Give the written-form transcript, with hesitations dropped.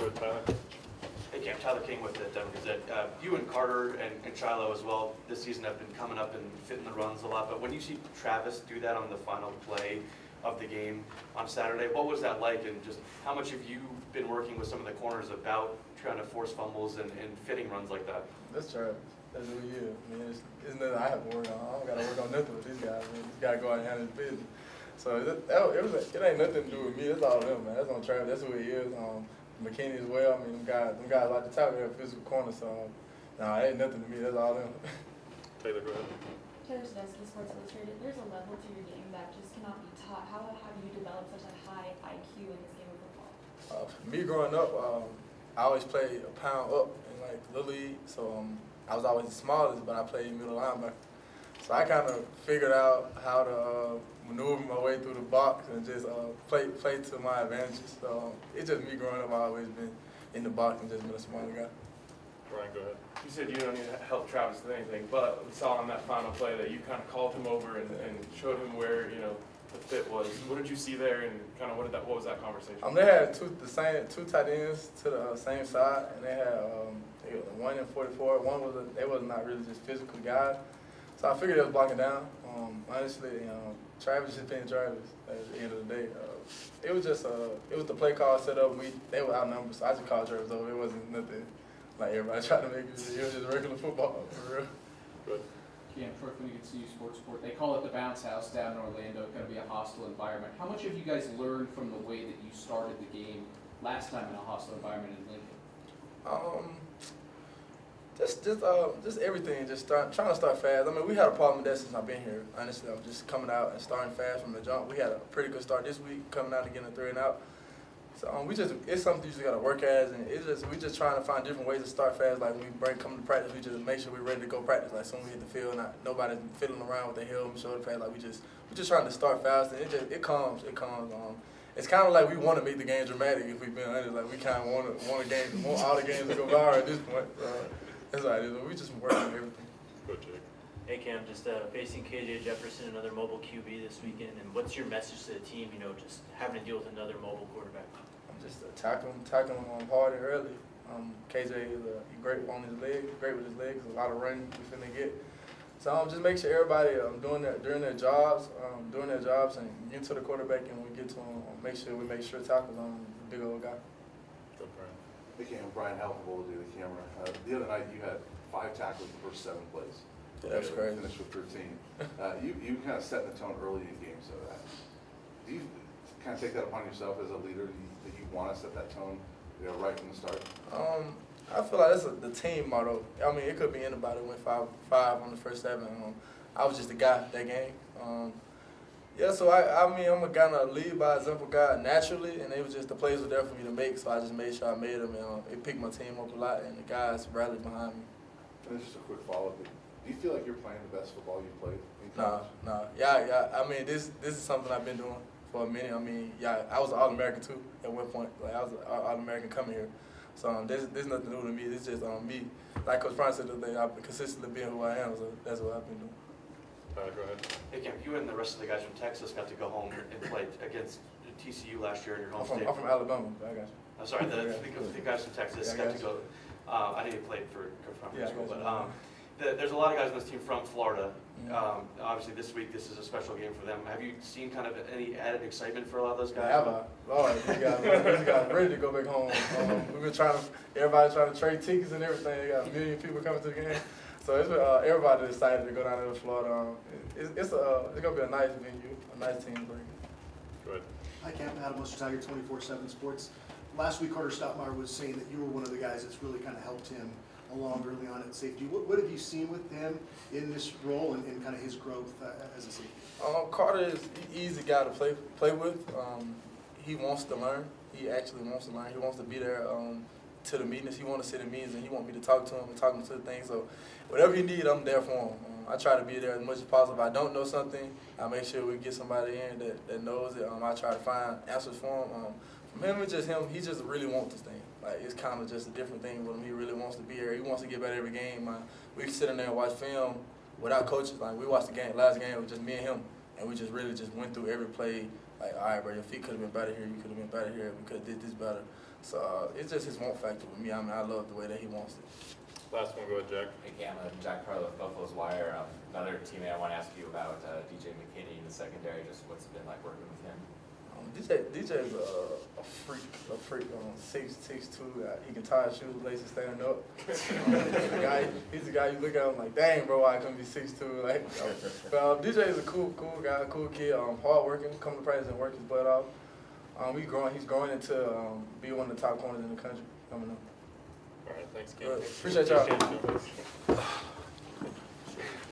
ahead, Tyler. Hey Cam, Tyler King with the Denver Gazette. You and Carter and Shiloh as well this season have been coming up and fitting the runs a lot, but when you see Travis do that on the final play of the game on Saturday, what was that like, and just how much have you been working with some of the corners about trying to force fumbles and fitting runs like that? That's Travis. That's who he is. I mean, it's nothing I have to work on. I don't got to work on nothing with these guys. I mean, he's got to go out and handle his business. So it ain't nothing to do with me. That's all them, man. That's on Travis. That's who he is. McKinney as well. I mean, them guys like to talk their physical corner. So, nah, it ain't nothing to me. That's all them. Taylor, go ahead. Taylor Sadowski, Sports Illustrated. There's a level to your game that just cannot be taught. How have you developed such a high IQ in this game of football? Me growing up, I always played a pound up in like Little League. So I was always the smallest, but I played middle linebacker. So I kind of figured out how to maneuver my way through the box and just play to my advantages. So it's just me growing up. I've always been in the box and just been a smaller guy. Ryan, go ahead. You said you don't need to help Travis with anything, but we saw on that final play that you kind of called him over and showed him where the fit was. What did you see there, and kind of what was that conversation? They had two tight ends to the same side, and they had one in 44. One they was not really just physical guys. So I figured they was blocking down. Honestly, Travis just being Travis at the end of the day. It was just it was the play call set up. They were outnumbered, so I just called Travis over. It wasn't nothing like everybody tried to make it. It was just regular football for real. Good. Cam, Troy, when you get to see Sports Sport, they call it the bounce house down in Orlando. It's going to be a hostile environment. How much have you guys learned from the way that you started the game last time in a hostile environment in Lincoln? Just everything. Trying to start fast. I mean, we had a problem with that since I've been here. Honestly, I'm just coming out and starting fast from the jump. We had a pretty good start this week, coming out and getting a 3 and out. So it's something you just got to we just trying to find different ways to start fast. Like when we come to practice, we just make sure we're ready to go practice. Like soon we hit the field, nobody's fiddling around with their helmet, shoulder pad. Like we just trying to start fast, and it comes. It's kind of like we want to make the game dramatic. If we've been honest, like we kind of want all the games to go viral at this point. That's all it is. We just working on everything. Go, Jake. Hey Cam, just facing KJ Jefferson, another mobile QB this weekend, and what's your message to the team? Just having to deal with another mobile quarterback. I'm just tackling him hard and early. KJ is great on his legs, great with his legs. A lot of running we finna get. So just make sure everybody doing their jobs, and get to the quarterback, and when we get to him, make sure tackles on the big old guy. Go, Brian. Hey Cam, Brian Halfable to do the camera. The other night you had 5 tackles in the first 7 plays. Yeah, that's crazy. Finished with 13. You kind of set the tone early in the game. So do you kind of take that upon yourself as a leader? Do you want to set that tone, right from the start? I feel like that's the team motto. I mean, it could be anybody went 5 on the first 7. I was just a guy that game. Yeah, so I mean, I'm a kind of lead by example guy naturally, and it was just the plays were there for me to make, so I just made sure I made them, and it picked my team up a lot, and the guys rallied behind me. And just a quick follow-up. Do you feel like you're playing the best football you've played in Nah. college? Yeah. I mean, this is something I've been doing for a minute. I mean, yeah, I was an All-American too at one point. Like I was an All-American coming here. So there's nothing new to me. It's just me. Like Coach Frank said the other day, I've been consistently being who I am. So that's what I've been doing. Go ahead. Hey Cam, you and the rest of the guys from Texas got to go home and play against TCU last year in your home state. I'm from Alabama. I got you. I'm sorry, the guys from Texas got to go. I know you played for school, but there's a lot of guys on this team from Florida. Obviously, this week this is a special game for them. Have you seen kind of any added excitement for a lot of those guys? Lord, these guys ready to go back home. We've been everybody trying to trade tickets and everything. They got a million people coming to the game. So it's everybody's excited to go down there to Florida. It's gonna be a nice venue, a nice team break. Go ahead. Hi, Cam. Adam Tiger, 24/7 Sports. Last week, Carter Stoutmeyer was saying that you were one of the guys that's really kind of helped him along early on at safety. What have you seen with him in this role and kind of his growth as a safety? Carter is an easy guy to play with. He wants to learn. He actually wants to learn. He wants to be there to the meetings. He wants to sit in meetings, and he wants me to talk to him and talk him to the things. So whatever he needs, I'm there for him. I try to be there as much as possible. If I don't know something, I make sure we get somebody in that knows it. I try to find answers for him. From him, it's just him. He just really wants this thing. Like, it's kind of just a different thing with him. He really wants to be here. He wants to get better every game. We can sit in there and watch film without coaches. Like, we watched the game, last game, it was just me and him. And we just really just went through every play. Like, all right, bro, your feet could have been better here. You could have been better here. We could have did this better. So it's just his want factor with me. I mean, I love the way that he wants it. Last one, go ahead, Jack. Hey Cam, Jack Carlo with Buffalo's Wire. Another teammate I want to ask you about DJ McKinney in the secondary. Just what's it been like working with him? DJ is a freak. 6'2". He can tie his shoes, laces standing up. He's the guy you look at him like, dang, bro, I couldn't be 6'2". Like, but DJ is a cool guy, cool kid. Hard working, come to practice and work his butt off. He's growing into be one of the top corners in the country coming up. All right, thanks, Keith. Appreciate y'all. Appreciate you.